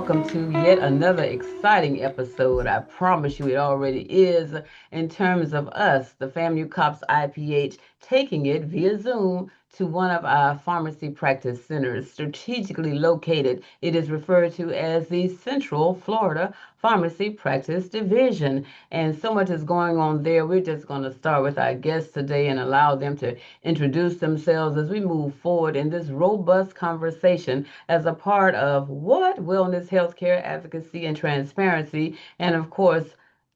welcome to yet another exciting episode. I promise you it already is in terms of us, the FAMU COPS IPH, taking it via Zoom to one of our pharmacy practice centers strategically located. It is referred to as the Central Florida Pharmacy Practice Division. And so much is going on there. We're just going to start with our guests today and allow them to introduce themselves as we move forward in this robust conversation as a part of what wellness, healthcare, advocacy, and transparency, and of course,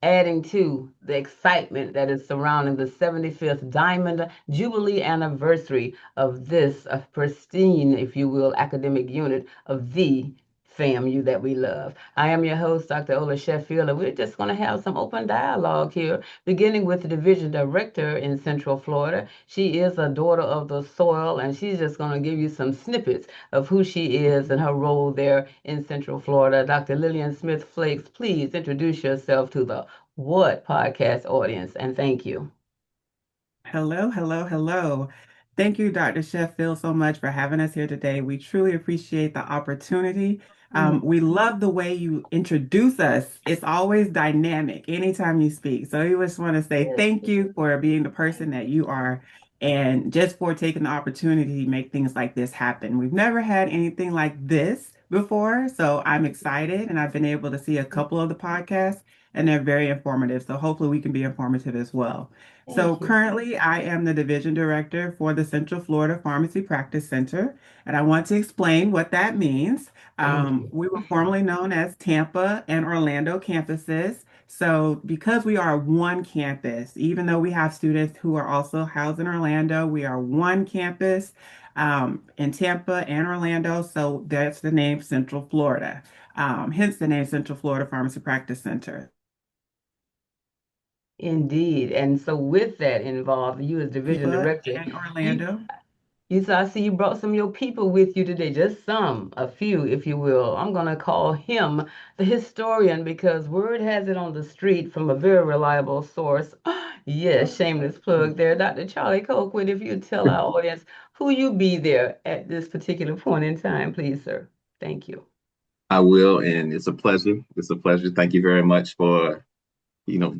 adding to the excitement that is surrounding the 75th Diamond Jubilee anniversary of this pristine, if you will, academic unit of the FAMU that we love. I am your host, Dr. Ola Sheffield, and we're just going to have some open dialogue here, beginning with the division director in Central Florida. She is a daughter of the soil, and she's just going to give you some snippets of who she is and her role there in Central Florida. Dr. Lillian Smith Flakes, please introduce yourself to the What podcast audience, and thank you. Hello, hello, hello. Thank you, Dr. Sheffield, so much for having us here today. We truly appreciate the opportunity. We love the way you introduce us. It's always dynamic anytime you speak. So we just want to say Yes. thank you for being the person that you are and just for taking the opportunity to make things like this happen. We've never had anything like this before, so I'm excited and I've been able to see a couple of the podcasts and they're very informative. So hopefully we can be informative as well. So Thank you. currently, I am the division director for the Central Florida Pharmacy Practice Center, and I want to explain what that means. Thank you. We were formerly known as Tampa and Orlando campuses. So because we are one campus, even though we have students who are also housed in Orlando, we are one campus in Tampa and Orlando. So that's the name Central Florida. Hence the name Central Florida Pharmacy Practice Center. Indeed. And so with that involved, you as division Tampa director, and you Orlando. so I see you brought some of your people with you today, just some, a few, if you will. I'm gonna call him the historian because word has it on the street from a very reliable source. Yes, shameless plug there. Dr. Charlie Colquitt, if you tell our audience who you be there at this particular point in time, please, sir. Thank you. I will, and it's a pleasure. It's a pleasure. Thank you very much for,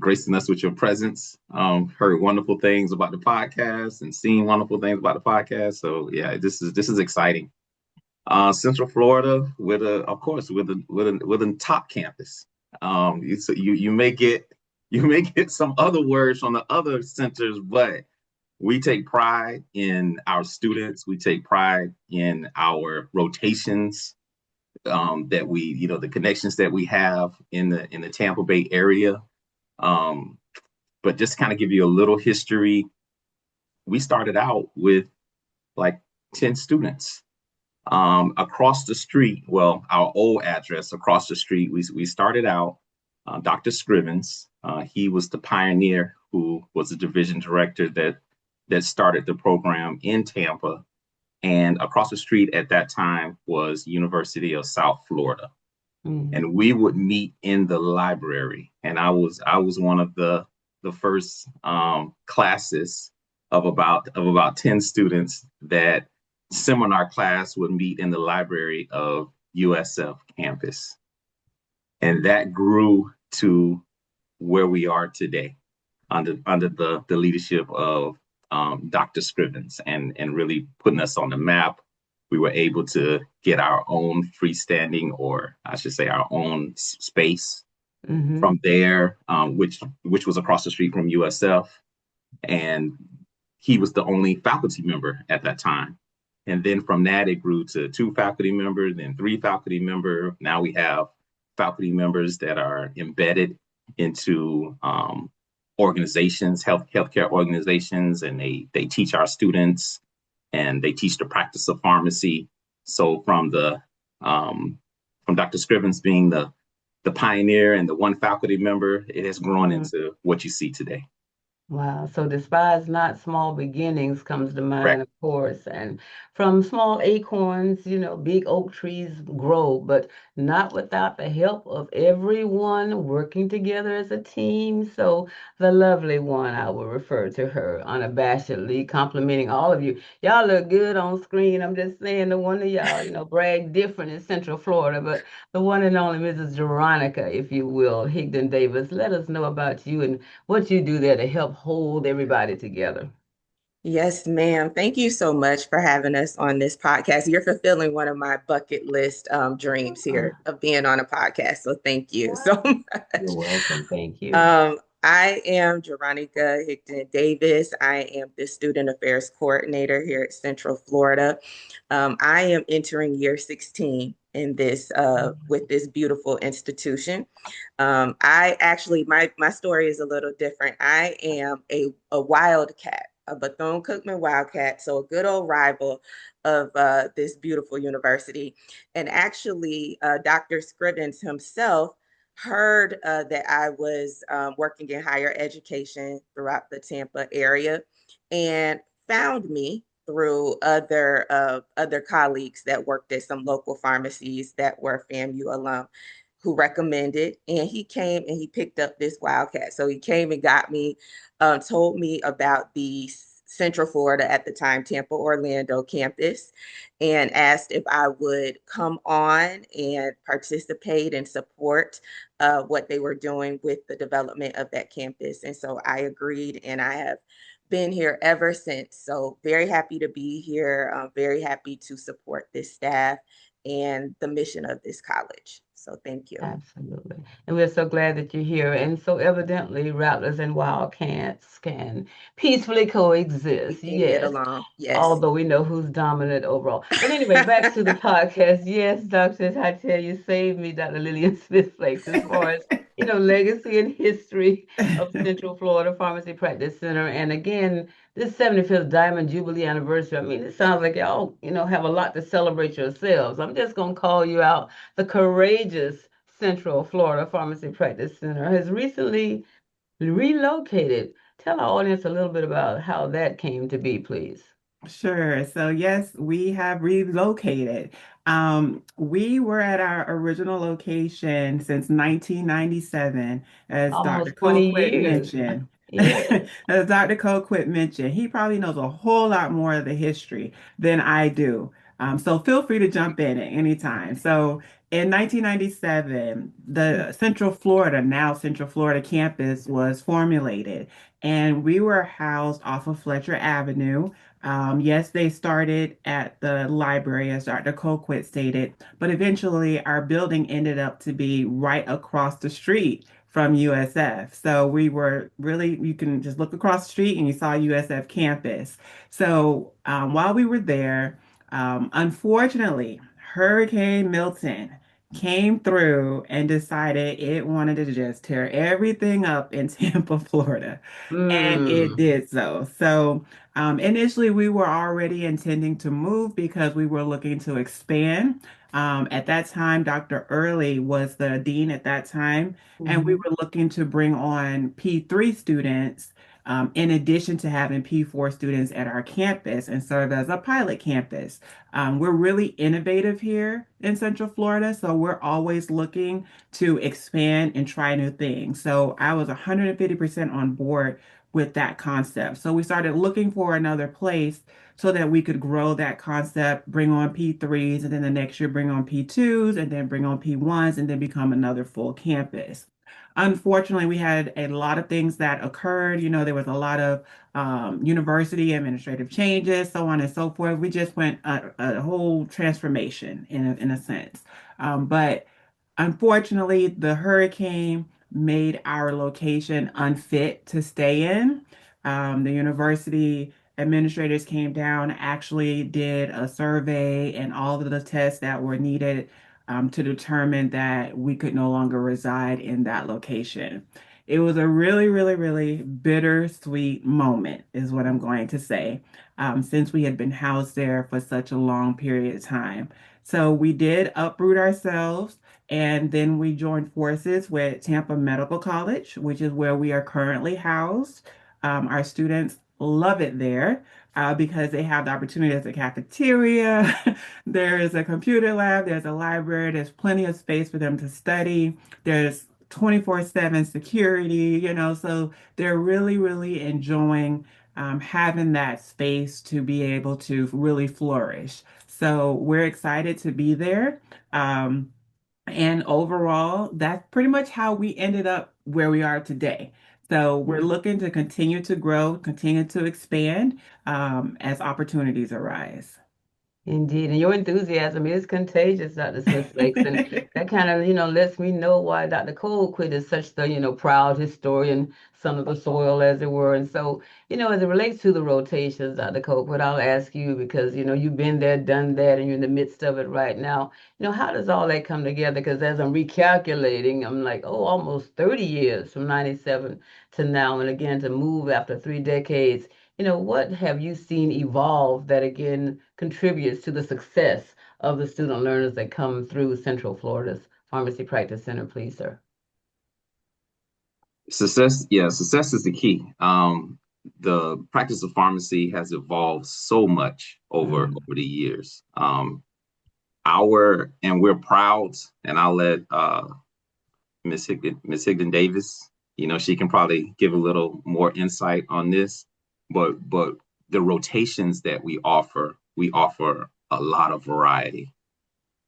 gracing us with your presence. Heard wonderful things about the podcast and seen wonderful things about the podcast. So yeah, this is exciting. Central Florida with of course, with a top campus. You may get some other words from the other centers, but we take pride in our students. We take pride in our rotations that the connections that we have in the Tampa Bay area. But just kind of give you a little history, we started out with like 10 students across the street. Well, our old address across the street, we started out, Dr. Scrivens, he was the pioneer who was the division director that started the program in Tampa. And across the street at that time was University of South Florida. And we would meet in the library. And I was one of the first classes of about 10 students that seminar class would meet in the library of USF campus. And that grew to where we are today under the leadership of Dr. Scrivens and really putting us on the map. We were able to get our own freestanding, or I should say our own space from there, which was across the street from USF. And he was the only faculty member at that time. And then from that, it grew to 2 faculty members, then 3 faculty members. Now we have faculty members that are embedded into organizations, healthcare organizations, and they teach our students and they teach the practice of pharmacy. So from Dr. Scrivens being the pioneer and the one faculty member, it has grown into what you see today. Wow. So despise not small beginnings comes to mind, Correct. of course. And from small acorns, big oak trees grow, but not without the help of everyone working together as a team. So the lovely one, I will refer to her unabashedly, complimenting all of you. Y'all look good on screen. I'm just saying the one of y'all, brag different in Central Florida, but the one and only Mrs. Jeronica, if you will, Higdon Davis. Let us know about you and what you do there to help hold everybody together. Yes, ma'am. Thank you so much for having us on this podcast. You're fulfilling one of my bucket list dreams Uh, here of being on a podcast. So thank you so you're much. welcome. Thank you. I am Jeronica Higdon Davis. I am the Student Affairs Coordinator here at Central Florida. I am entering year 16 in this with this beautiful institution. I actually my story is a little different. I am a wildcat, a Bethune-Cookman wildcat, so a good old rival of this beautiful university. And actually, Dr. Scribbins himself heard that I was working in higher education throughout the Tampa area and found me through other colleagues that worked at some local pharmacies that were FAMU alum who recommended, and he came and he picked up this wildcat. So he came and got me, told me about the Central Florida at the time, Tampa Orlando campus, and asked if I would come on and participate and support what they were doing with the development of that campus. And so I agreed, and I have been here ever since. So very happy to be here. Very happy to support this staff and the mission of this college. So thank you. Absolutely. And we're so glad that you're here. And so evidently, Rattlers and Wildcats can peacefully We coexist. can get Yes. along. Yes. Although we know who's dominant overall. But anyway, back to the podcast. Yes, doctors, I tell you, save me, Dr. Lillian Smith Flakes, as far as, legacy and history of Central Florida Pharmacy Practice Center. And again, this 75th Diamond Jubilee anniversary, I mean, it sounds like y'all, have a lot to celebrate yourselves. I'm just going to call you out. The courageous Central Florida Pharmacy Practice Center has recently relocated. Tell our audience a little bit about how that came to be, please. Sure. So yes, we have relocated. We were at our original location since 1997, as Dr. Almost 20 Colquitt years. mentioned. Yes. As Dr. Colquitt mentioned, he probably knows a whole lot more of the history than I do. So feel free to jump in at any time. So in 1997, the now Central Florida campus was formulated, and we were housed off of Fletcher Avenue. Yes, they started at the library, as Dr. Colquitt stated, but eventually our building ended up to be right across the street from USF. So we were really, you can just look across the street and you saw USF campus. So while we were there, unfortunately, Hurricane Milton came through and decided it wanted to just tear everything up in Tampa, Florida. And it Mm. did so. So initially, we were already intending to move because we were looking to expand. At that time, Dr. Early was the dean at that time, and we Mhm. were looking to bring on P3 students in addition to having P4 students at our campus and serve as a pilot campus. We're really innovative here in Central Florida, so we're always looking to expand and try new things. So I was 150% on board with that concept. So we started looking for another place so that we could grow that concept, bring on P3s, and then the next year bring on P2s, and then bring on P1s, and then become another full campus. Unfortunately, we had a lot of things that occurred. There was a lot of university administrative changes, so on and so forth. We just went a whole transformation in a sense. But unfortunately, the hurricane made our location unfit to stay in. The university administrators came down, actually did a survey and all of the tests that were needed to determine that we could no longer reside in that location. It was a really, really, really bittersweet moment, is what I'm going to say, since we had been housed there for such a long period of time. So we did uproot ourselves, and then we joined forces with Tampa Medical College, which is where we are currently housed. Our students love it there because they have the opportunity. There's a cafeteria, there is a computer lab, there's a library, there's plenty of space for them to study. There's 24/7 security, so they're really, really enjoying having that space to be able to really flourish. So we're excited to be there. And overall, that's pretty much how we ended up where we are today. So we're looking to continue to grow, continue to expand as opportunities arise. Indeed, and your enthusiasm is contagious, Dr. Smith Flakes, and that kind of, lets me know why Dr. Colquitt is such the, proud historian, son of the soil, as it were. And so, as it relates to the rotations, Dr. Colquitt, I'll ask you because, you've been there, done that, and you're in the midst of it right now. How does all that come together? Because as I'm recalculating, I'm like, oh, almost 30 years from 97 to now, and again, to move after 3 decades. What have you seen evolve that again contributes to the success of the student learners that come through Central Florida's Pharmacy Practice Center, please, sir? Success, yeah, success is the key. The practice of pharmacy has evolved so much over the years. And we're proud, and I'll let Miss Higdon Davis, she can probably give a little more insight on this. But the rotations that we offer a lot of variety.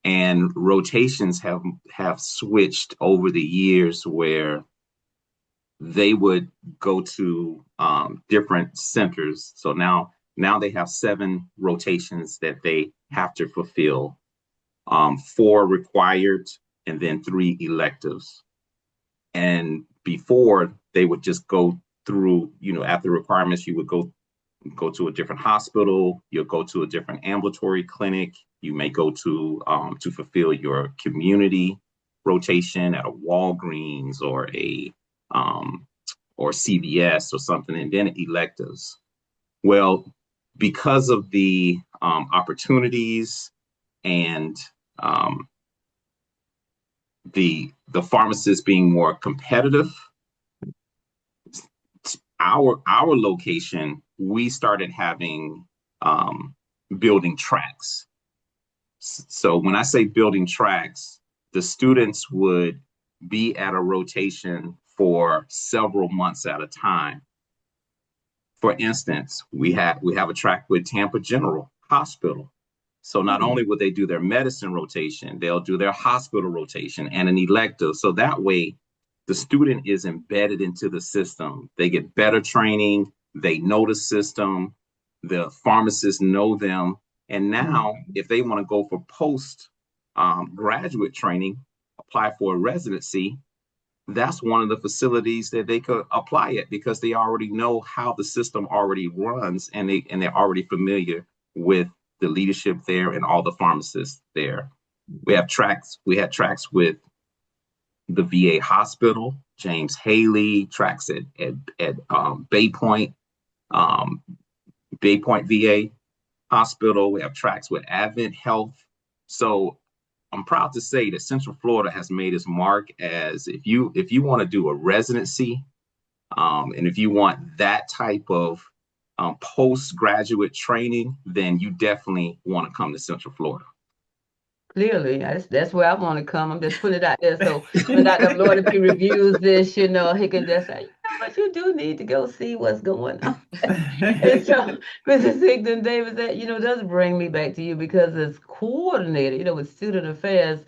And rotations have switched over the years where they would go to different centers. So now they have 7 rotations that they have to fulfill, 4 required and then 3 electives. And before they would just go through, after requirements, you would go to a different hospital, you'll go to a different ambulatory clinic, you may go to fulfill your community rotation at a Walgreens or or CVS or something, and then electives. Well, because of the opportunities and the pharmacists being more competitive, our location, we started having building tracks. So when I say building tracks, the students would be at a rotation for several months at a time. For instance, we have a track with Tampa General Hospital. So not only would they do their medicine rotation, they'll do their hospital rotation and an elective. So that way, the student is embedded into the system. They get better training. They know the system. The pharmacists know them. And now, if they want to go for post graduate training, apply for a residency, that's one of the facilities that they could apply it because they already know how the system already runs, and they're already familiar with the leadership there and all the pharmacists there. We had tracks with the VA hospital, James Haley, tracks at Bay Point VA hospital. We have tracks with Advent Health. So I'm proud to say that Central Florida has made its mark as if you want to do a residency, and if you want that type of postgraduate training, then you definitely want to come to Central Florida. Clearly, that's where I want to come. I'm just putting it out there. So when Dr. Lord, if he reviews this, he can just say, but you do need to go see what's going on. And so, Mrs. Higdon Davis, that, does bring me back to you because it's coordinated, with student affairs,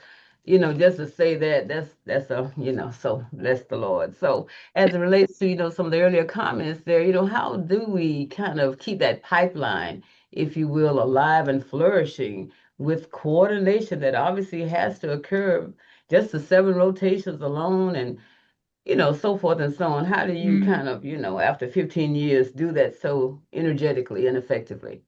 just to say that's so bless the Lord. So as it relates to, some of the earlier comments there, how do we kind of keep that pipeline, if you will, alive and flourishing with coordination that obviously has to occur, just the 7 rotations alone and, so forth and so on. How do you kind of, after 15 years, do that so energetically and effectively?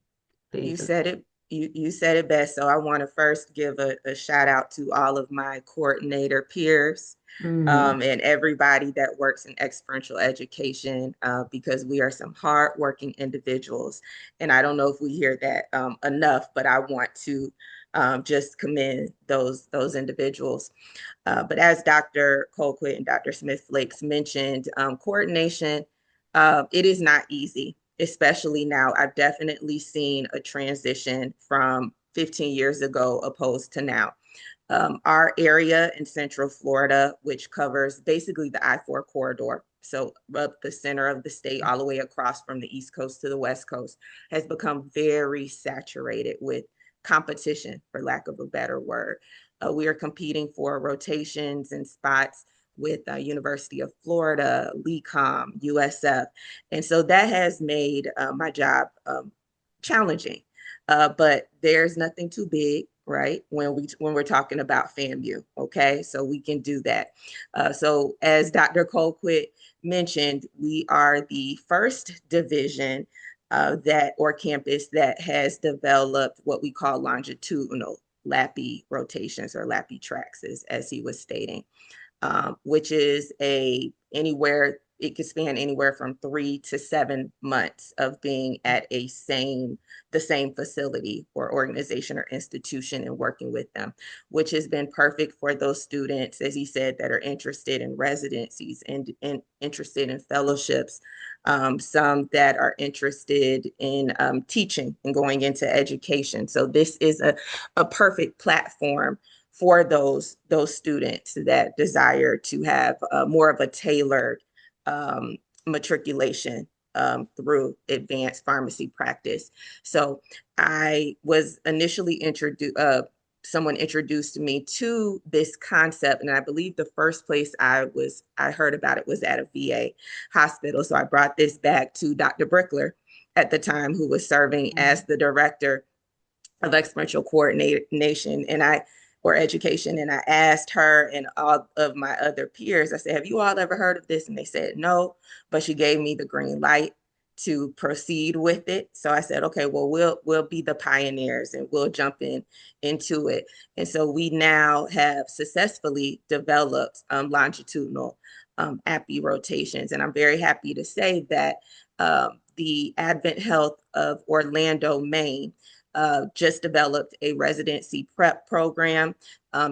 Please. You said it. You said it best. So I want to first give a shout out to all of my coordinator peers and everybody that works in experiential education because we are some hardworking individuals. And I don't know if we hear that enough, but I want to just commend those individuals. But as Dr. Colquitt and Dr. Smith Flakes mentioned, coordination It is not easy, especially now. I've definitely seen a transition from 15 years ago opposed to now. Our area in Central Florida, which covers basically the I-4 corridor, so up the center of the state, all the way across from the East Coast to the West Coast, has become very saturated with competition, for lack of a better word. We are competing for rotations and spots with University of Florida, LECOM, USF. And so that has made my job challenging. But there's nothing too big, right? When we're talking about FAMU, okay? So we can do that. So as Dr. Colquitt mentioned, we are the first division that or campus that has developed what we call longitudinal LAPI rotations or LAPI tracks, as he was stating, which is it could span anywhere from 3 to 7 months of being at the same facility or organization or institution and working with them, which has been perfect for those students, as he said, that are interested in residencies and interested in fellowships, some that are interested in teaching and going into education. So this is a perfect platform for those students that desire to have more of a tailored matriculation through advanced pharmacy practice. So I was initially introduced. Someone introduced me to this concept, and I believe the first place I heard about it was at a VA hospital. So I brought this back to Dr. Brickler at the time, who was serving as the director of experiential coordination or education. And I asked her and all of my other peers, I said, have you all ever heard of this? And they said no, but she gave me the green light to proceed with it. So I said, okay, well, we'll be the pioneers and we'll jump into it. And so we now have successfully developed longitudinal API rotations. And I'm very happy to say that the Advent Health of Orlando, Maine, just developed a residency prep program.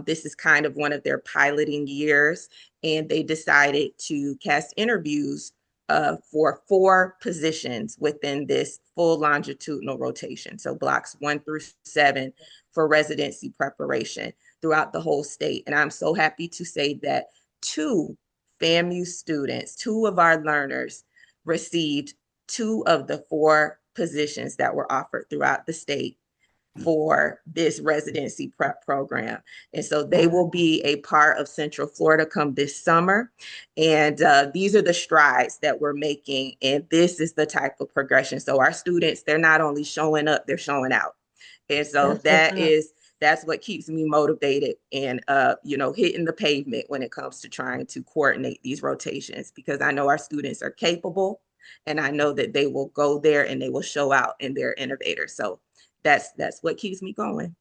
This is kind of one of their piloting years, and they decided to cast interviews for 4 positions within this full longitudinal rotation. So blocks 1 through 7 for residency preparation throughout the whole state. And I'm so happy to say that 2 FAMU students, 2 of our learners, received 2 of the 4 positions that were offered throughout the state for this residency prep program. And so they will be a part of Central Florida come this summer. And these are the strides that we're making. And this is the type of progression. So our students, they're not only showing up, they're showing out. And so that's what keeps me motivated and hitting the pavement when it comes to trying to coordinate these rotations, because I know our students are capable and I know that they will go there and they will show out and they're innovators. So that's what keeps me going.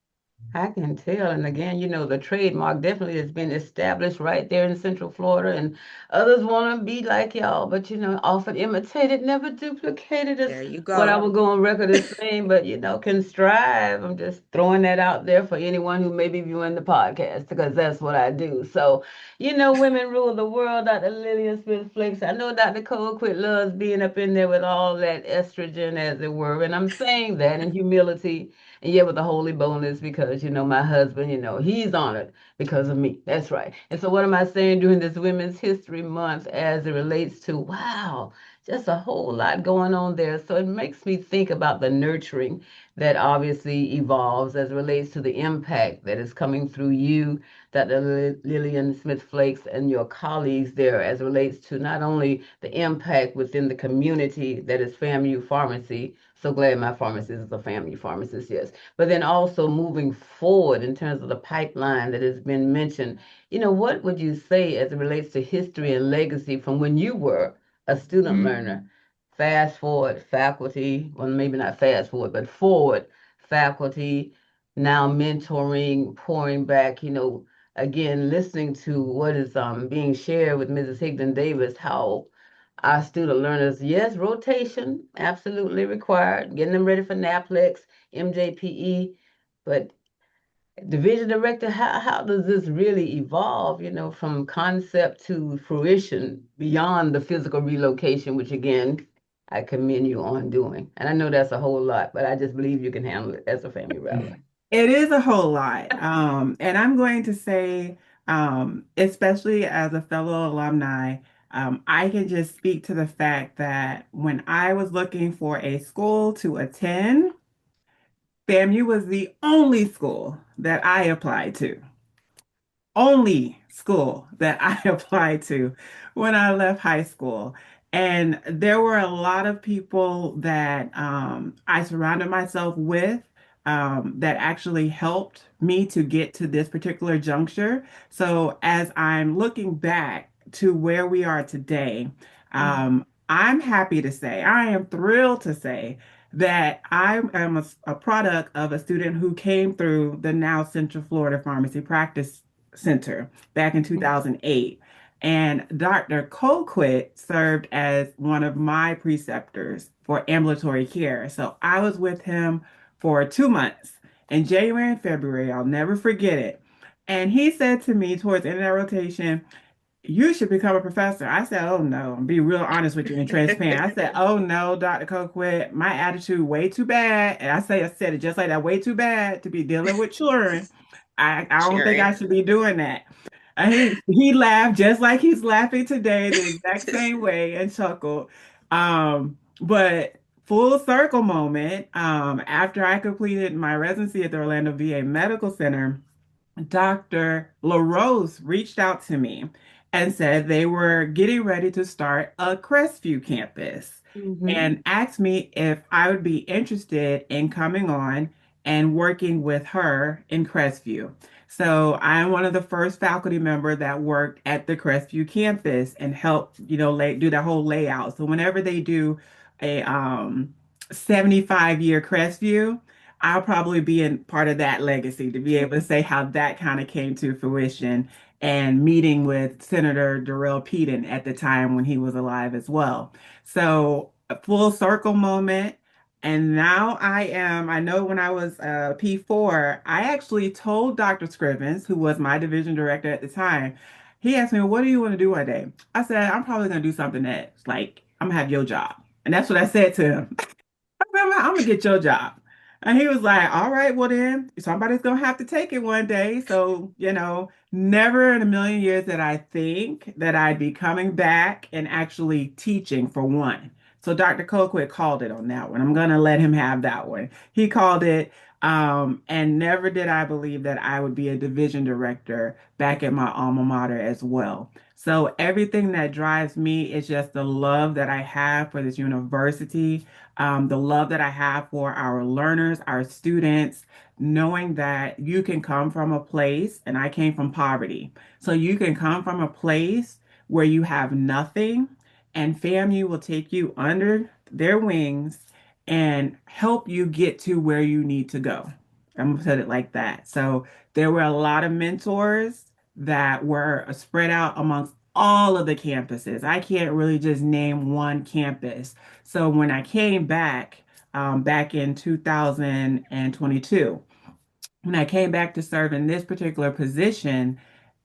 I can tell. And again, the trademark definitely has been established right there in Central Florida. And others want to be like y'all, but, often imitated, never duplicated is There you what I go. will go on record as saying, but, can strive. I'm just throwing that out there for anyone who may be viewing the podcast because that's what I do. So, women rule the world, Dr. Lillian Smith Flakes. I know Dr. Colquitt loves being up in there with all that estrogen, as it were. And I'm saying that in humility and yet with a holy boldness because, my husband, he's honored because of me. That's right. And so what am I saying during this Women's History Month as it relates to, wow, just a whole lot going on there. So it makes me think about the nurturing that obviously evolves as it relates to the impact that is coming through you, Dr. Lillian Smith Flakes, and your colleagues there as it relates to not only the impact within the community that is FAMU Pharmacy. So glad my pharmacist is a FAMU pharmacist, yes. But then also moving forward in terms of the pipeline that has been mentioned. What would you say as it relates to history and legacy from when you were a student learner? Fast forward, faculty, well, maybe not fast forward, but forward, faculty, now mentoring, pouring back, again, listening to what is being shared with Mrs. Higdon Davis, how our student learners, yes, rotation, absolutely required, getting them ready for NAPLEX, MJPE, but Division director, how does this really evolve, from concept to fruition beyond the physical relocation, which again, I commend you on doing. And I know that's a whole lot, but I just believe you can handle it as a family rabbi. It is a whole lot. And I'm going to say, especially as a fellow alumni, I can just speak to the fact that when I was looking for a school to attend, FAMU was the only school that I applied to, only school that I applied to when I left high school. And there were a lot of people that I surrounded myself with that actually helped me to get to this particular juncture. So as I'm looking back to where we are today, I'm happy to say, I am thrilled to say that I am a product of a student who came through the now Central Florida Pharmacy Practice Center back in 2008. And Dr. Colquitt served as one of my preceptors for ambulatory care. So I was with him for 2 months in January and February. I'll never forget it. And he said to me towards the end of that rotation, you should become a professor. I said, oh no, I'm be real honest with you and transparent. I said, oh no, Dr. Colquitt, my attitude way too bad. And I said it just like that, way too bad to be dealing with children. I don't think Sharing. I should be doing that. And he laughed just like he's laughing today, the exact same way, and chuckled. But full circle moment, after I completed my residency at the Orlando VA Medical Center, Dr. LaRose reached out to me and said they were getting ready to start a Crestview campus Mm-hmm. and asked me if I would be interested in coming on and working with her in Crestview. So I'm one of the first faculty member that worked at the Crestview campus and helped, do the whole layout. So whenever they do a 75-year Crestview, I'll probably be in part of that legacy to be able to say how that kind of came to fruition and meeting with Senator Darrell Peden at the time when he was alive as well. So a full circle moment. And now I know when I was P4, I actually told Dr. Scrivens, who was my division director at the time, he asked me, what do you want to do one day? I said, I'm probably going to do something that's like, I'm going to have your job. And that's what I said to him. I'm gonna get your job. And he was like, all right, well then somebody's gonna have to take it one day. So, never in a million years that I think that I'd be coming back and actually teaching for one. So Dr. Colquitt called it on that one. I'm gonna let him have that one. He called it, and never did I believe that I would be a division director back at my alma mater as well. So everything that drives me is just the love that I have for this university, the love that I have for our learners, our students, knowing that you can come from a place, and I came from poverty. So you can come from a place where you have nothing, and FAMU will take you under their wings and help you get to where you need to go. I'm gonna put it like that. So there were a lot of mentors that were spread out amongst all of the campuses. I can't really just name one campus. So when I came back, back in 2022, when I came back to serve in this particular position,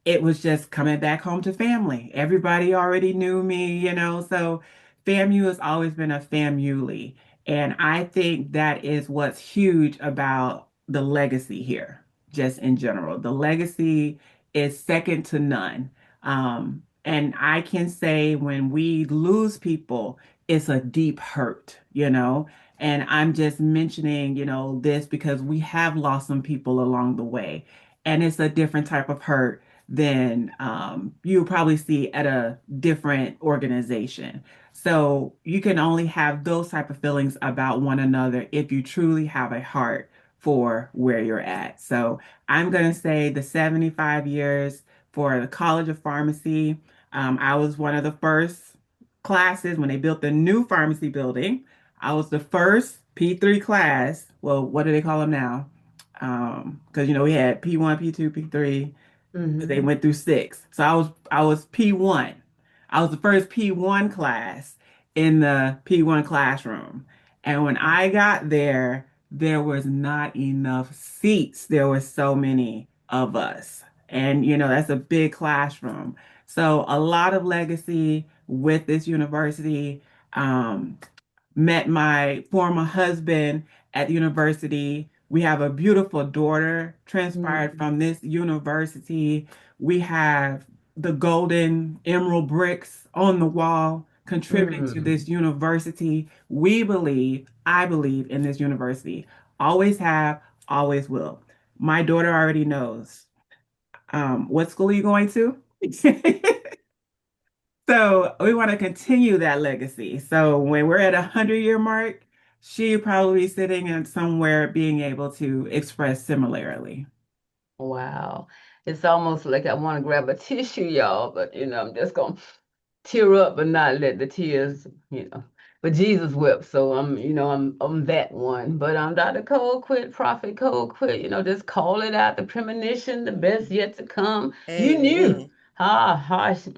it was just coming back home to family. Everybody already knew me, so FAMU has always been a family. And I think that is what's huge about the legacy here, just in general. The legacy is second to none. And I can say when we lose people, it's a deep hurt, and I'm just mentioning, this because we have lost some people along the way. And it's a different type of hurt than you probably see at a different organization. So you can only have those type of feelings about one another if you truly have a heart for where you're at. So I'm going to say the 75 years for the College of Pharmacy. I was one of the first classes when they built the new pharmacy building. I was the first P3 class. Well, what do they call them now? Because we had P1, P2, P3. They Mm-hmm. went through six. So I was P1. I was the first P1 class in the P1 classroom. And when I got there, there was not enough seats. There were so many of us. And, that's a big classroom. So a lot of legacy with this university. Um, Met my former husband at university. We have a beautiful daughter transpired Mm, from this university. We have the golden emerald bricks on the wall contributing to mm. this university. I believe in this university. Always have, always will. My daughter already knows. What school are you going to? So we want to continue that legacy. So when we're at 100-year mark, she probably be sitting in somewhere being able to express similarly. Wow. It's almost like I want to grab a tissue, y'all, but I'm just gonna tear up but not let the tears. But Jesus wept, so I'm that one. But I'm Dr. Colquitt, Prophet Colquitt, just call it out, the premonition, the best yet to come. You knew. Amen. Exactly,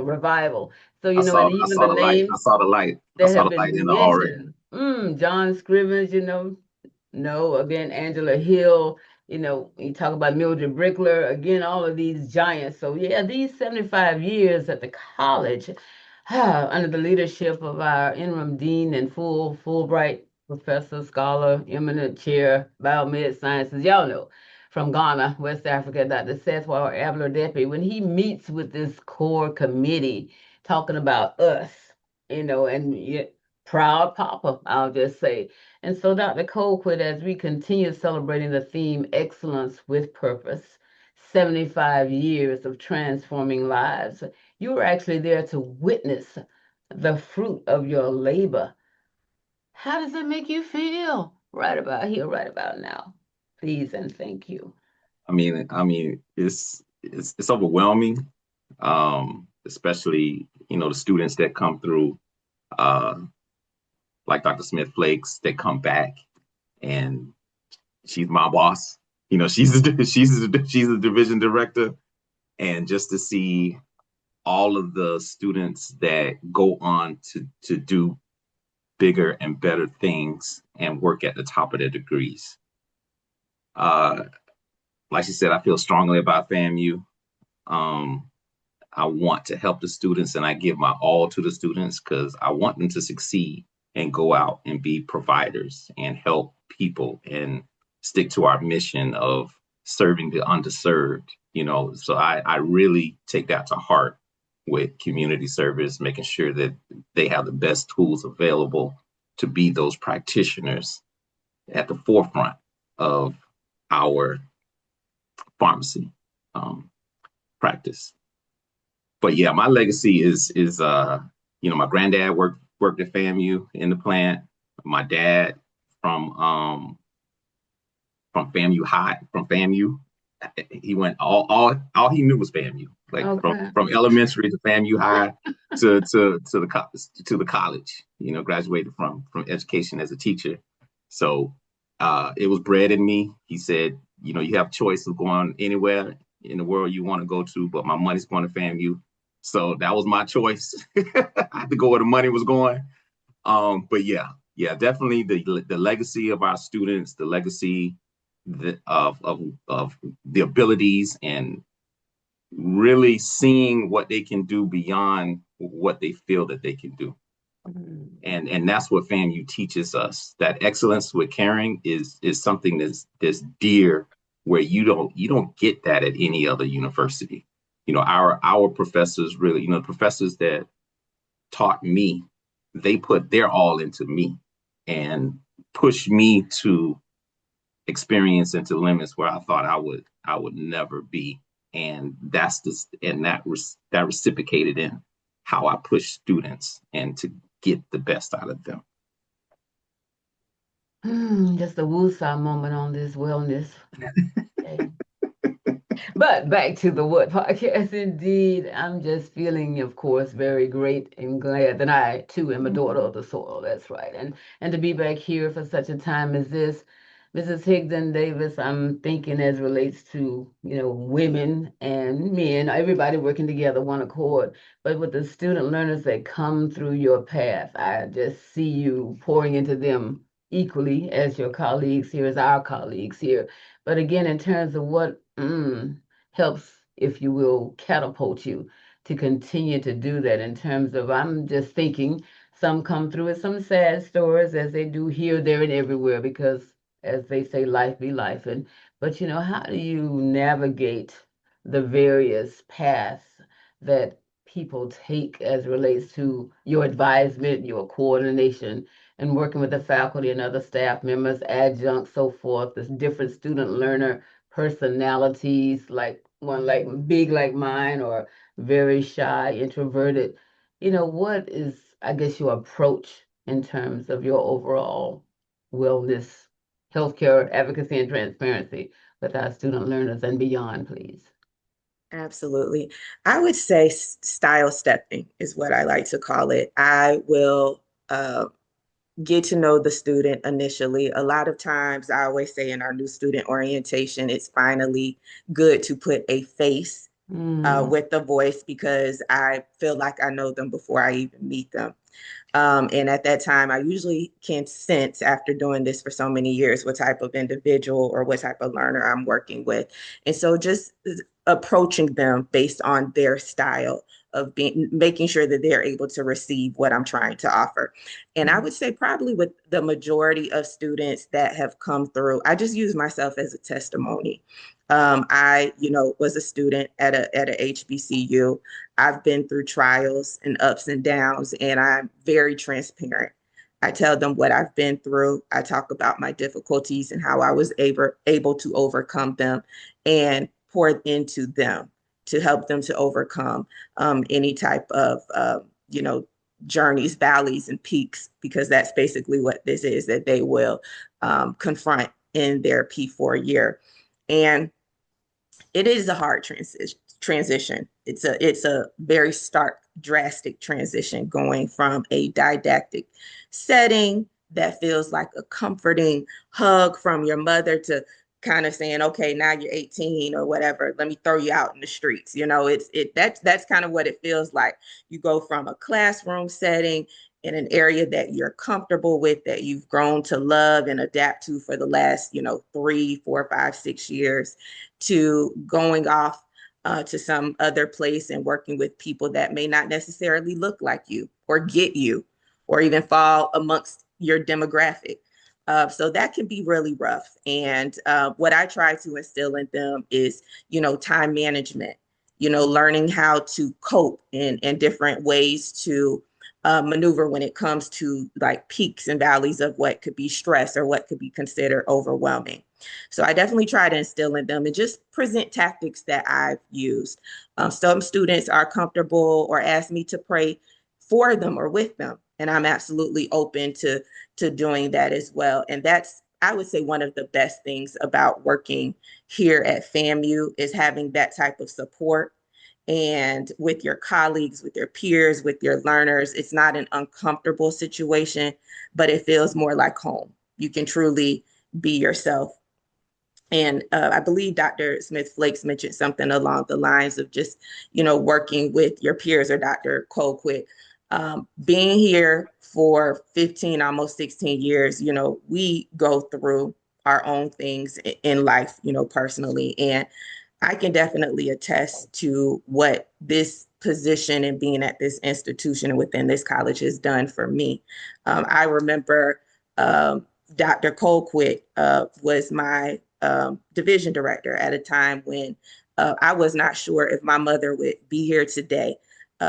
revival. So, I saw and I even saw the the light. I names saw the light. I that saw have the light in been the already. mentioned. John Scrivens. No, again, Angela Hill, you talk about Mildred Brickler, again, all of these giants. So, yeah, these 75 years at the college, under the leadership of our interim dean and Fulbright professor, scholar, eminent chair, biomed sciences, y'all know, from Ghana, West Africa, Dr. Sethwar Abler Depi, when he meets with this core committee talking about us, and yeah, proud papa, I'll just say. And so, Dr. Colquitt, as we continue celebrating the theme Excellence with Purpose, 75 years of transforming lives, you were actually there to witness the fruit of your labor. How does it make you feel right about here, right about now? Please and thank you. It's overwhelming, especially the students that come through, uh, like Dr. Smith Flakes, that come back, and she's my boss. She's a division director, and just to see all of the students that go on to do bigger and better things and work at the top of their degrees. Uh, like she said, I feel strongly about FAMU. Um, I want to help the students and I give my all to the students because I want them to succeed and go out and be providers and help people and stick to our mission of serving the underserved. So I really take that to heart with community service, making sure that they have the best tools available to be those practitioners at the forefront of our pharmacy practice. But yeah, my legacy is my granddad worked at FAMU in the plant. My dad from um from FAMU, he went all he knew was FAMU, like Okay. from elementary to FAMU High to the college. Graduated from education as a teacher. So it was bred in me. He said, you have choice of going anywhere in the world you want to go to, but my money's going to FAMU. So that was my choice. I had to go where the money was going. But yeah, definitely the legacy of our students, the legacy of the abilities and really seeing what they can do beyond what they feel that they can do. Mm. And that's what FAMU teaches us. That excellence with caring is something that's dear, where you don't get that at any other university. Our professors really, the professors that taught me, they put their all into me and pushed me to experience into limits where I thought I would never be. And that reciprocated in how I push students and to get the best out of them. Just a woosah moment on this wellness day. But back to the What Podcast. Indeed, I'm just feeling, of course, very great and glad that I too am a daughter of the soil. That's right, and to be back here for such a time as this, Mrs. Higdon Davis. I'm thinking as relates to women and men, everybody working together, one accord. But with the student learners that come through your path, I just see you pouring into them. equally as your colleagues here, as our colleagues here. But again, in terms of what helps, if you will, catapult you to continue to do that, in terms of, I'm just thinking, some come through with some sad stories, as they do here, there, and everywhere, because as they say, life be life. But how do you navigate the various paths that people take as relates to your advisement, your coordination, and working with the faculty and other staff members, adjuncts, so forth, this different student learner personalities, like one like big like mine or very shy, introverted. What is, I guess, your approach in terms of your overall wellness, healthcare advocacy, and transparency with our student learners and beyond, please? Absolutely. I would say style stepping is what I like to call it. I will get to know the student initially. A lot of times, I always say in our new student orientation, it's finally good to put a face with the voice, because I feel like I know them before I even meet them. And at that time, I usually can sense, after doing this for so many years, what type of individual or what type of learner I'm working with. And so just approaching them based on their style of making sure that they're able to receive what I'm trying to offer. And I would say probably with the majority of students that have come through, I just use myself as a testimony. I, was a student at a HBCU. I've been through trials and ups and downs, and I'm very transparent. I tell them what I've been through. I talk about my difficulties and how I was able to overcome them, and pour into them to help them to overcome any type of, journeys, valleys, and peaks, because that's basically what this is that they will confront in their P4 year. And it is a hard transition. It's a very stark, drastic transition, going from a didactic setting that feels like a comforting hug from your mother to kind of saying, okay, now you're 18 or whatever, let me throw you out in the streets. That's kind of what it feels like. You go from a classroom setting in an area that you're comfortable with, that you've grown to love and adapt to for the last, 3, 4, 5, 6 years, to going off to some other place and working with people that may not necessarily look like you or get you or even fall amongst your demographic. So that can be really rough. And what I try to instill in them is, time management, learning how to cope in different ways to maneuver when it comes to like peaks and valleys of what could be stress or what could be considered overwhelming. So I definitely try to instill in them and just present tactics that I've used. Some students are comfortable or ask me to pray for them or with them, and I'm absolutely open to doing that as well. And that's, I would say, one of the best things about working here at FAMU is having that type of support. And with your colleagues, with your peers, with your learners, it's not an uncomfortable situation, but it feels more like home. You can truly be yourself. And I believe Dr. Smith Flakes mentioned something along the lines of just, working with your peers, or Dr. Colquitt. Being here for 15, almost 16 years, we go through our own things in life, personally. And I can definitely attest to what this position and being at this institution and within this college has done for me. I remember Dr. Colquitt was my division director at a time when I was not sure if my mother would be here today.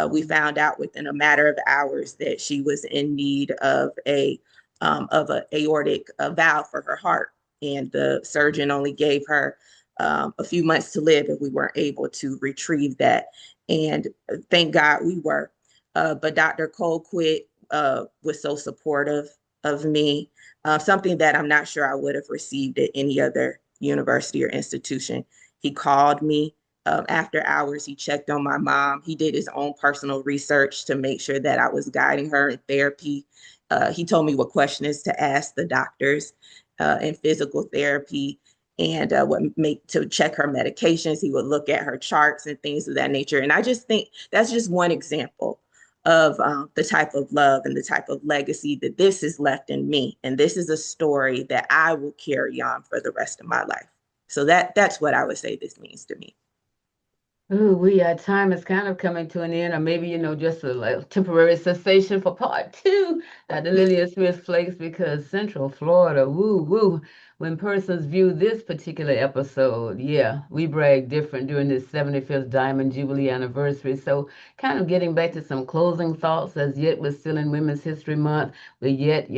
We found out within a matter of hours that she was in need of a aortic valve for her heart, and the surgeon only gave her a few months to live if we weren't able to retrieve that. And thank God we were. But Dr. Colquitt was so supportive of me, something that I'm not sure I would have received at any other university or institution. He called me after hours. He checked on my mom. He did his own personal research to make sure that I was guiding her in therapy. He told me what questions to ask the doctors in physical therapy, and to check her medications. He would look at her charts and things of that nature. And I just think that's just one example of the type of love and the type of legacy that this has left in me. And this is a story that I will carry on for the rest of my life. So that's what I would say this means to me. Ooh, our time is kind of coming to an end, or maybe, just a like, temporary cessation for part two at the Lillian Smith Flakes, because Central Florida, woo woo. When persons view this particular episode, yeah, we brag different during this 75th Diamond Jubilee anniversary. So, kind of getting back to some closing thoughts, as yet we're still in Women's History Month, but yet,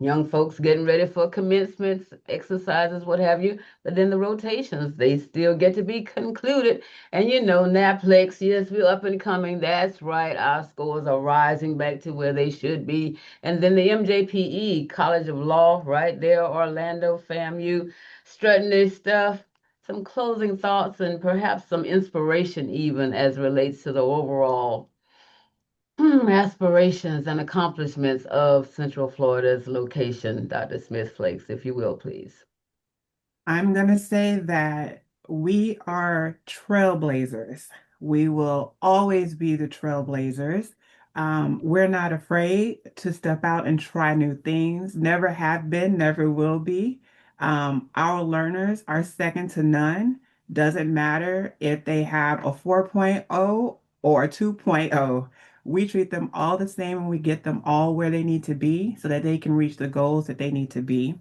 young folks getting ready for commencements, exercises, what have you. But then the rotations, they still get to be concluded. And NAPLEX, yes, we're up and coming. That's right. Our scores are rising back to where they should be. And then the MJPE, College of Law, right there, Orlando, FAMU, strutting their stuff. Some closing thoughts and perhaps some inspiration, even as relates to the overall aspirations and accomplishments of Central Florida's location, Dr. Smith Flakes, if you will, please. I'm going to say that we are trailblazers. We will always be the trailblazers. We're not afraid to step out and try new things. Never have been, never will be. Our learners are second to none. Doesn't matter if they have a 4.0 or a 2.0. We treat them all the same and we get them all where they need to be so that they can reach the goals that they need to be.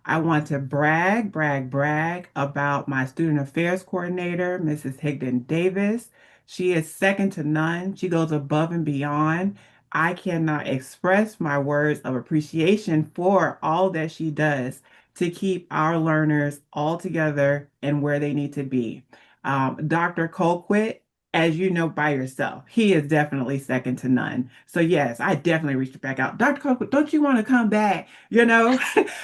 I want to brag about my student affairs coordinator, Mrs. Higdon Davis. She is second to none. She goes above and beyond. I cannot express my words of appreciation for all that she does to keep our learners all together and where they need to be. Dr. Colquitt, as you know by yourself, he is definitely second to none. So yes, I definitely reached back out. Dr. Colquitt, don't you want to come back?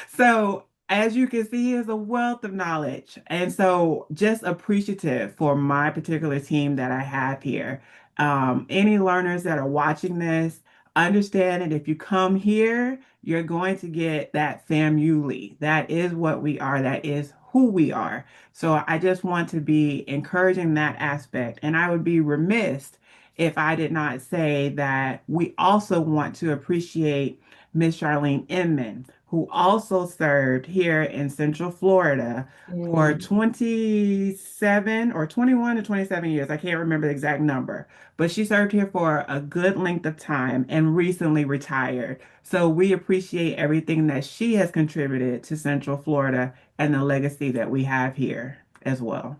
So as you can see, he is a wealth of knowledge. And so just appreciative for my particular team that I have here. Any learners that are watching this, understand that if you come here, you're going to get that family. That is what we are. That is who we are. So I just want to be encouraging that aspect. And I would be remiss if I did not say that we also want to appreciate Miss Charlene Inman, who also served here in Central Florida for 27 or 21 to 27 years. I can't remember the exact number, but she served here for a good length of time and recently retired. So we appreciate everything that she has contributed to Central Florida and the legacy that we have here as well.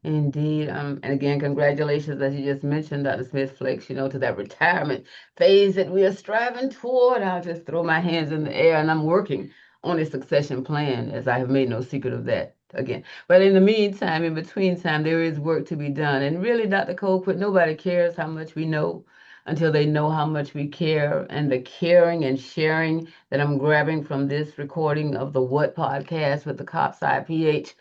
Indeed. And again, congratulations, as you just mentioned, Dr. Smith Flakes, to that retirement phase that we are striving toward. I'll just throw my hands in the air and I'm working on a succession plan, as I have made no secret of that again. But in the meantime, in between time, there is work to be done. And really, Dr. Colquitt, nobody cares how much we know until they know how much we care. And the caring and sharing that I'm grabbing from this recording of the W.H.A.T Podcast with the COPS IPH,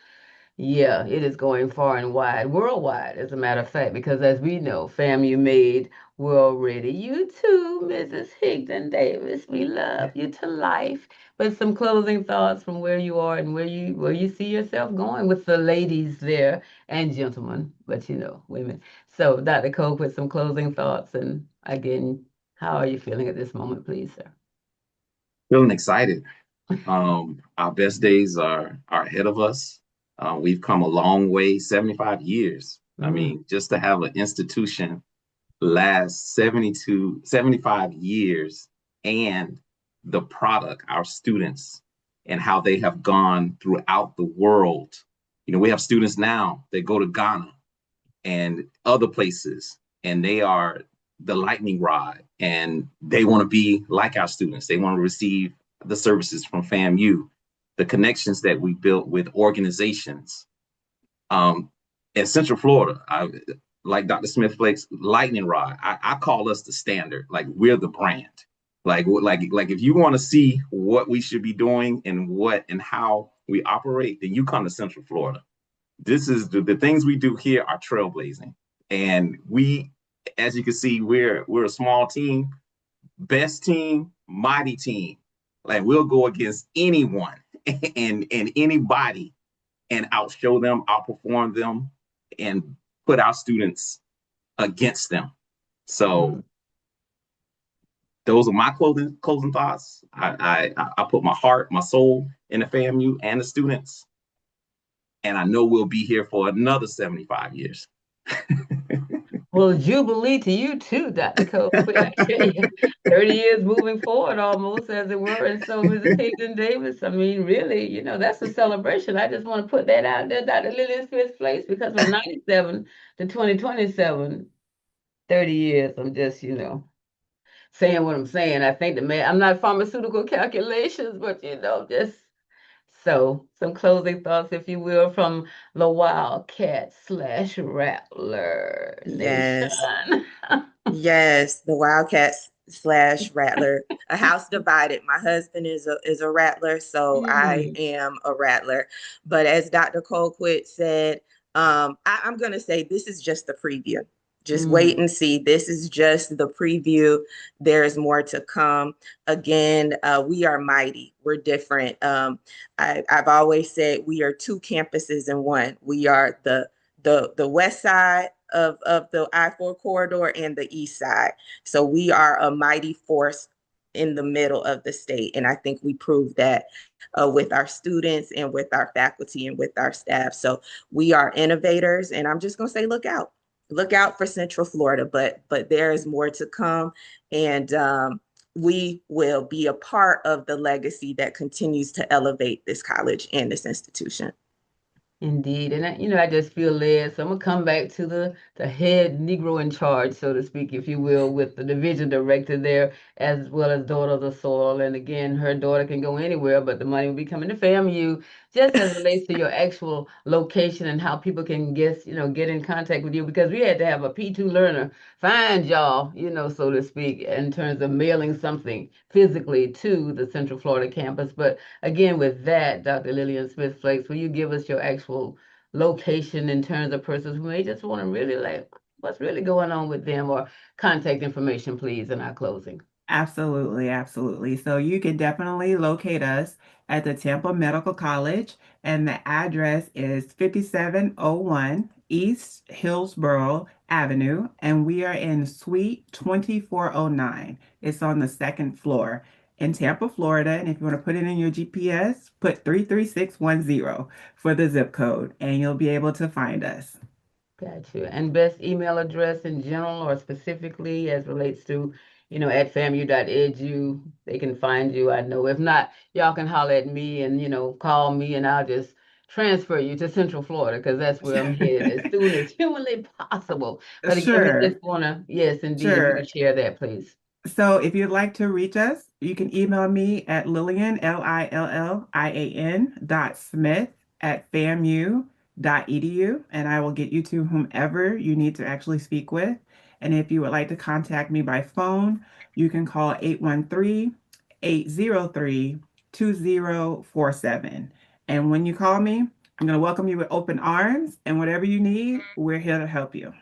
yeah, it is going far and wide, worldwide, as a matter of fact, because as we know, FAMU made world ready. You too, Mrs. Higdon Davis. We love you to life. But some closing thoughts from where you are and where you see yourself going with the ladies there and gentlemen, but women. So, Dr. Cole, with some closing thoughts, and again, how are you feeling at this moment, please, sir? Feeling excited. Our best days are ahead of us. We've come a long way, 75 years. I mean, just to have an institution last 75 years and the product, our students, and how they have gone throughout the world. We have students now that go to Ghana and other places, and they are the lightning rod, and they want to be like our students. They want to receive the services from FAMU, the connections that we built with organizations. In Central Florida, like Dr. Smith Flakes, lightning rod, I call us the standard. Like, we're the brand. Like if you want to see what we should be doing and how we operate, then you come to Central Florida. This is the things we do here are trailblazing. And we, as you can see, we're a small team, best team, mighty team. Like, we'll go against anyone and anybody and outshow them, outperform them, and put our students against them. So those are my closing thoughts. I put my heart, my soul in the FAMU and the students, and I know we'll be here for another 75 years. Well, Jubilee to you too, Dr. Colquitt. I tell you, 30 years moving forward almost, as it were. And so, Mrs. Higdon Davis, I mean, really, that's a celebration. I just want to put that out there, Dr. Lillian Smith Flakes, because from 97 to 2027, 30 years, I'm just, saying what I'm saying. I think I'm not pharmaceutical calculations, but, just so some closing thoughts, if you will, from the Wildcat / Rattler Nation. Yes. Yes, the Wildcats / Rattler, a house divided. My husband is a Rattler, so I am a Rattler. But as Dr. Colquitt said, I'm going to say this is just the preview. Just wait and see. This is just the preview. There is more to come. Again, we are mighty. We're different. I've always said we are two campuses in one. We are the west side of the I-4 corridor and the east side. So we are a mighty force in the middle of the state. And I think we proved that with our students and with our faculty and with our staff. So we are innovators, and I'm just going to say, look out. Look out for Central Florida, but there is more to come. And we will be a part of the legacy that continues to elevate this college and this institution. Indeed. And I just feel led. So I'm gonna come back to the head Negro in charge, so to speak, if you will, with the division director there, as well as daughter of the soil. And again, her daughter can go anywhere, but the money will be coming to FAMU, just as it relates to your actual location and how people can get in contact with you, because we had to have a P2 learner find y'all, so to speak, in terms of mailing something physically to the Central Florida campus. But again, with that, Dr. Lillian Smith Flakes, will you give us your actual location in terms of persons who may just want to really what's really going on with them, or contact information, please, in our closing? Absolutely, absolutely. So you can definitely locate us at the Tampa Medical College, and the address is 5701 East Hillsborough Avenue, and we are in Suite 2409. It's on the second floor in Tampa, Florida. And if you want to put it in your GPS, put 33610 for the zip code, and you'll be able to find us. Got you. And best email address in general, or specifically as relates to, at famu.edu, they can find you. I know. If not, y'all can holler at me and, call me, and I'll just transfer you to Central Florida, because that's where I'm headed as soon as humanly possible. But again, we Sure, just want to, yes, indeed, if you sure. could share that, please. So if you'd like to reach us, you can email me at Lillian, LILLIAN.Smith@famu.edu, and I will get you to whomever you need to actually speak with. And if you would like to contact me by phone, you can call 813-803-2047. And when you call me, I'm going to welcome you with open arms, and whatever you need, we're here to help you.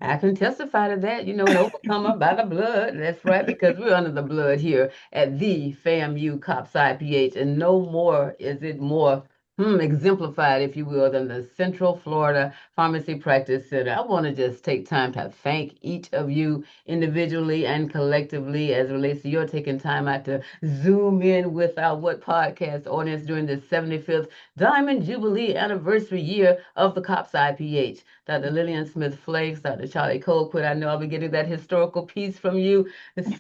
I can testify to that, an overcomer by the blood. That's right, because we're under the blood here at the FAMU COPS IPH, and no more is it more exemplified, if you will, than the Central Florida Pharmacy Practice Center. I want to just take time to thank each of you individually and collectively, as it relates to your taking time out to zoom in with our What Podcast audience during the 75th Diamond Jubilee anniversary year of the COPS IPH. Dr. Lillian Smith Flakes, Dr. Charlie Colquitt, I know I'll be getting that historical piece from you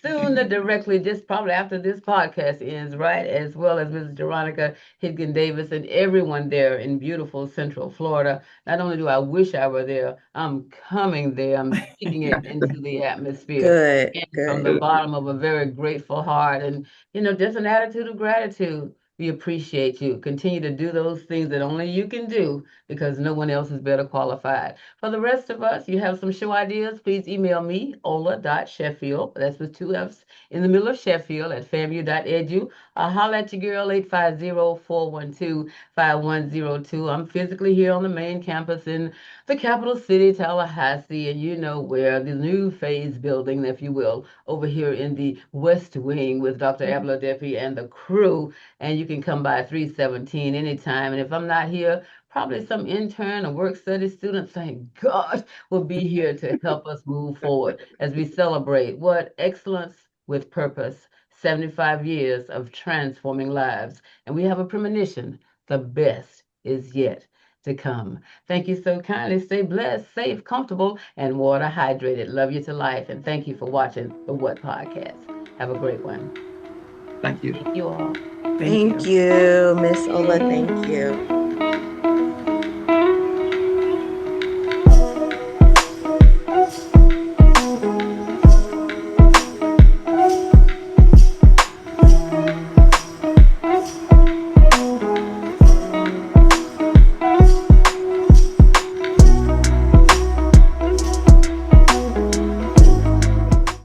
soon, directly, just probably after this podcast ends, right? As well as Mrs. Jeronica Higdon Davis and everyone there in beautiful Central Florida. Not only do I wish I were there, I'm coming there. I'm speaking it into the atmosphere. Good, And from the good. bottom of a very grateful heart, and, just an attitude of gratitude. We appreciate you. Continue to do those things that only you can do, because no one else is better qualified. For the rest of us, you have some show ideas, please email me, Ola.Sheffield, that's with two F's in the middle of Sheffield, at famu.edu. I'll holler at your girl, 850-412-5102. I'm physically here on the main campus in the capital city, Tallahassee, and you know where, the new phase building, if you will, over here in the West Wing with Dr. Abla Depi and the crew. And you can come by 317 anytime. And if I'm not here, probably some intern or work study student, thank God, will be here to help us move forward as we celebrate what excellence with purpose, 75 years of transforming lives. And we have a premonition: the best is yet to come. Thank you so kindly. Stay blessed, safe, comfortable, and water hydrated. Love you to life. And thank you for watching the What Podcast. Have a great one. Thank you. Thank you all. Thank Thank you. you, Miss Ola. Thank you.